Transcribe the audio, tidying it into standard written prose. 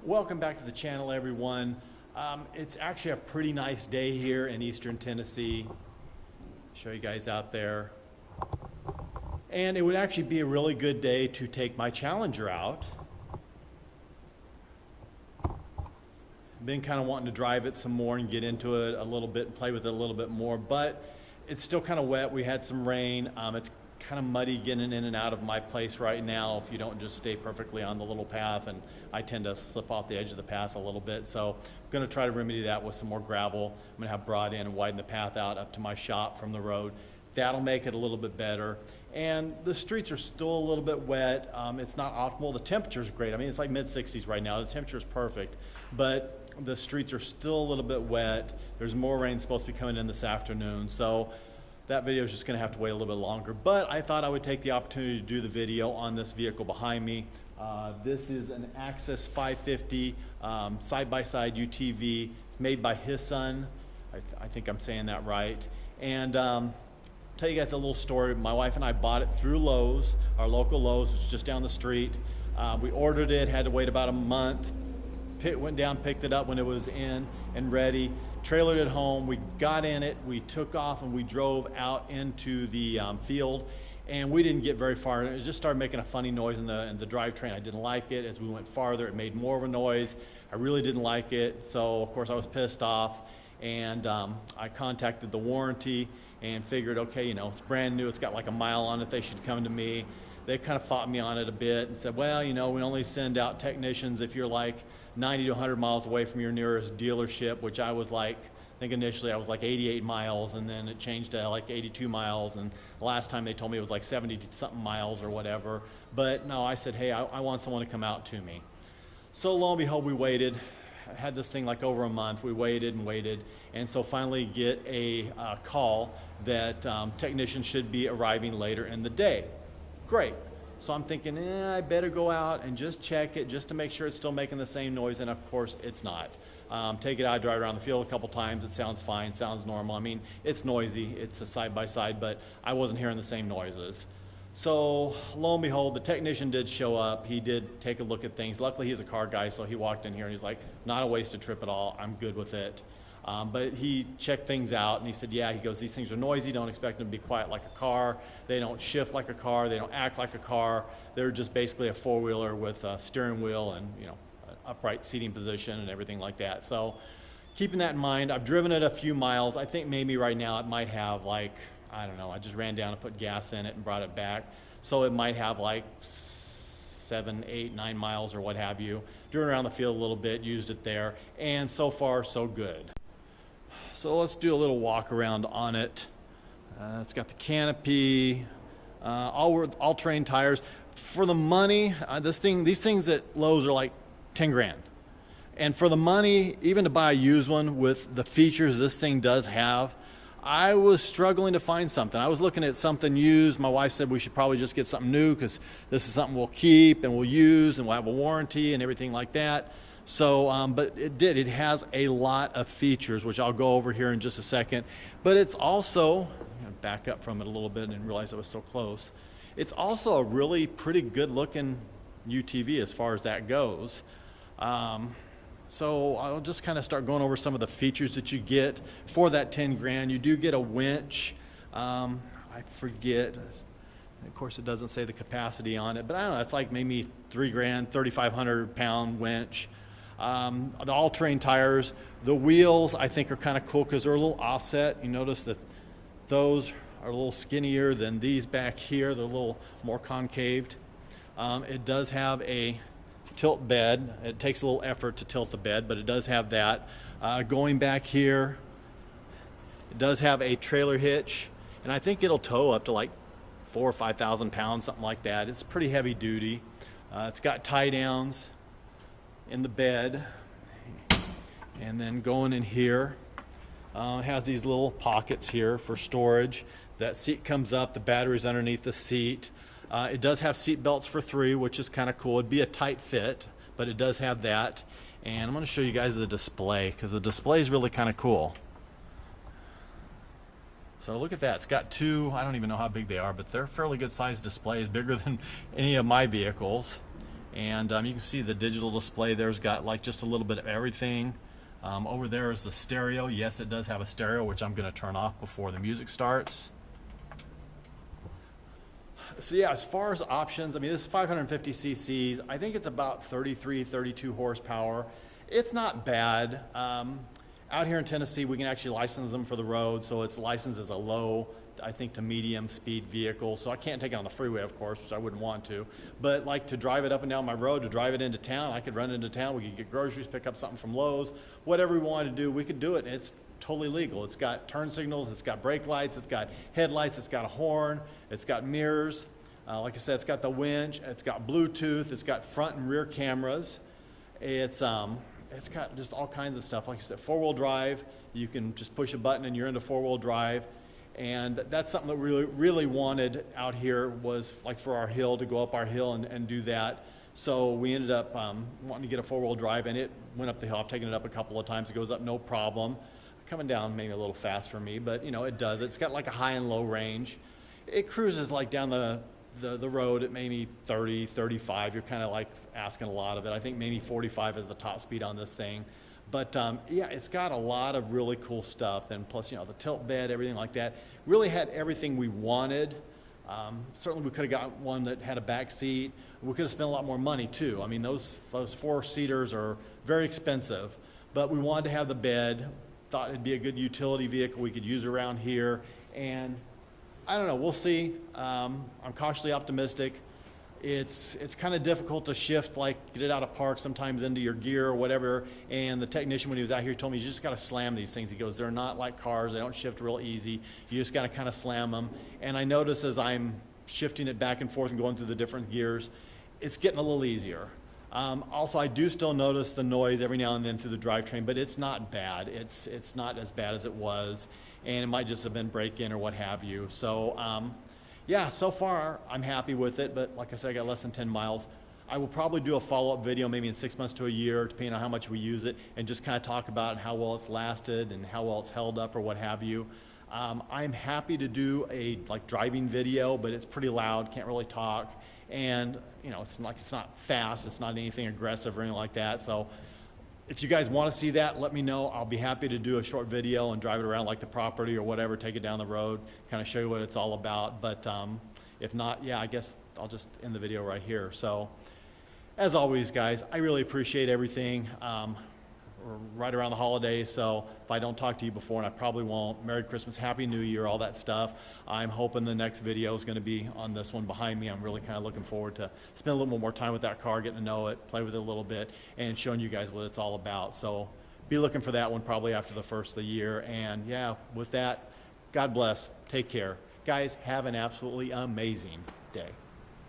Welcome back to the channel, everyone. It's actually a pretty nice day here in Eastern Tennessee. Show you guys out there. And it would actually be a really good day to take my Challenger out. Been kind of wanting to drive it some more and get into it a little bit and play with it a little bit more, but it's still kind of wet. We had some rain. It's kind of muddy getting in and out of my place right now if you don't just stay perfectly on the little path, and I tend to slip off the edge of the path a little bit. So I'm going to try to remedy that with some more gravel. I'm going to have brought in and widen the path out up to my shop from the road. That'll make it a little bit better. And the streets are still a little bit wet. It's not optimal. The temperature's great. I mean, it's like mid-60s right now. The temperature's perfect, but the streets are still a little bit wet. There's more rain supposed to be coming in this afternoon. So that video is just going to have to wait a little bit longer, but I thought I would take the opportunity to do the video on this vehicle behind me. This is an Access 550 side-by-side UTV. It's made by Hisson. I think I'm saying that right. And tell you guys a little story. My wife and I bought it through Lowe's, our local Lowe's, which is just down the street. We ordered it, had to wait about a month. Went down, picked it up when it was in and ready. Trailered it home, we got in it, we took off, and we drove out into the field, and we didn't get very far. It just started making a funny noise in the drivetrain. I didn't like it. As we went farther, it made more of a noise. I really didn't like it, so of course I was pissed off, and I contacted the warranty and figured, okay, you know, it's brand new, it's got like a mile on it, they should come to me. They kind of fought me on it a bit and said, well, you know, we only send out technicians if you're like 90 to 100 miles away from your nearest dealership, which I was like, I think initially I was like 88 miles, and then it changed to like 82 miles, and the last time they told me it was like 70 something miles or whatever. But no, I said, hey, I want someone to come out to me. So lo and behold, we waited. I had this thing like over a month. We waited and waited, and so finally get a call that technicians should be arriving later in the day. Great. So I'm thinking, I better go out and just check it just to make sure it's still making the same noise, and of course it's not. Take it out, drive around the field a couple times, it sounds fine, sounds normal. I mean, it's noisy, it's a side-by-side, but I wasn't hearing the same noises. So lo and behold, the technician did show up. He did take a look at things. Luckily he's a car guy, so he walked in here and he's like, not a wasted trip at all, I'm good with it. But he checked things out, and he said, yeah, he goes, these things are noisy, don't expect them to be quiet like a car. They don't shift like a car, they don't act like a car. They're just basically a four-wheeler with a steering wheel and, you know, an upright seating position and everything like that. So keeping that in mind, I've driven it a few miles. I think maybe right now it might have like, I don't know, I just ran down and put gas in it and brought it back. So it might have like 7, 8, 9 miles or what have you. Driven around the field a little bit, used it there, and so far so good. So let's do a little walk around on it. It's got the canopy, all-terrain tires. For the money, these things at Lowe's are like 10 grand. And for the money, even to buy a used one with the features this thing does have, I was struggling to find something. I was looking at something used. My wife said we should probably just get something new because this is something we'll keep and we'll use and we'll have a warranty and everything like that. So, but it has a lot of features, which I'll go over here in just a second. But it's also, I'm gonna back up from it a little bit and realize I was so close. It's also a really pretty good looking UTV as far as that goes. So I'll just kind of start going over some of the features that you get for that 10 grand. You do get a winch. I forget. Of course, it doesn't say the capacity on it, but I don't know, it's like maybe 3 grand, 3,500 pound winch. The all-terrain tires, the wheels I think are kind of cool because they're a little offset. You notice that those are a little skinnier than these back here. They're a little more concaved. It does have a tilt bed. It takes a little effort to tilt the bed, but it does have that. Going back here, it does have a trailer hitch, and I think it'll tow up to like 4,000 or 5,000 pounds, something like that. It's pretty heavy duty. It's got tie downs in the bed, and then going in here, it has these little pockets here for storage. That seat comes up, the battery's underneath the seat. It does have seat belts for 3, which is kind of cool. It'd be a tight fit, but it does have that. And I'm going to show you guys the display because the display is really kind of cool. So look at that. It's got 2, I don't even know how big they are, but they're fairly good sized displays, bigger than any of my vehicles. And you can see the digital display there's got like just a little bit of everything. Over there is the stereo. Yes, it does have a stereo, which I'm going to turn off before the music starts. So yeah, as far as options, I mean, this is 550 cc's. I think it's about 33, 32 horsepower. It's not bad. Out here in Tennessee, we can actually license them for the road, so it's licensed as a low, I think, to medium speed vehicle. So I can't take it on the freeway, of course, which I wouldn't want to. But like to drive it up and down my road, to drive it into town, I could run into town. We could get groceries, pick up something from Lowe's, whatever we wanted to do, we could do it. It's totally legal. It's got turn signals, it's got brake lights, it's got headlights, it's got a horn, it's got mirrors. Like I said, it's got the winch, it's got Bluetooth, it's got front and rear cameras. It's got just all kinds of stuff. Like I said, four-wheel drive. You can just push a button and you're into four-wheel drive. And that's something that we really wanted out here, was like for our hill, to go up our hill and do that. So we ended up wanting to get a four-wheel drive, and it went up the hill. I've taken it up a couple of times. It goes up no problem. Coming down maybe a little fast for me, but you know, it does. It's got like a high and low range. It cruises like down the road at maybe 30, 35. You're kind of like asking a lot of it. I think maybe 45 is the top speed on this thing. But yeah, it's got a lot of really cool stuff. And plus, you know, the tilt bed, everything like that. Really had everything we wanted. Certainly we could have got one that had a back seat. We could have spent a lot more money too. I mean, those four-seaters are very expensive. But we wanted to have the bed. Thought it'd be a good utility vehicle we could use around here. And I don't know, we'll see. I'm cautiously optimistic. It's kind of difficult to shift, like get it out of park sometimes into your gear or whatever. And the technician, when he was out here, told me you just got to slam these things. He goes, they're not like cars. They don't shift real easy. You just got to kind of slam them. And I notice as I'm shifting it back and forth and going through the different gears, it's getting a little easier. Also, I do still notice the noise every now and then through the drivetrain, but it's not bad. It's not as bad as it was, and it might just have been break-in or what have you. So, yeah, so far I'm happy with it, but like I said, I got less than 10 miles. I will probably do a follow-up video maybe in 6 months to a year, depending on how much we use it, and just kind of talk about how well it's lasted and how well it's held up or what have you. I'm happy to do a driving video, but it's pretty loud, can't really talk. And you know, it's not fast, it's not anything aggressive or anything like that. So if you guys want to see that, let me know. I'll be happy to do a short video and drive it around like the property or whatever, take it down the road, kind of show you what it's all about. But if not, yeah, I guess I'll just end the video right here. So as always, guys, I really appreciate everything. We're right around the holidays, so if I don't talk to you before, and I probably won't, Merry Christmas, Happy New Year, all that stuff. I'm hoping the next video is going to be on this one behind me. I'm really kind of looking forward to spend a little more time with that car, getting to know it, play with it a little bit, and showing you guys what it's all about. So be looking for that one probably after the first of the year. And yeah, with that, God bless. Take care. Guys, have an absolutely amazing day.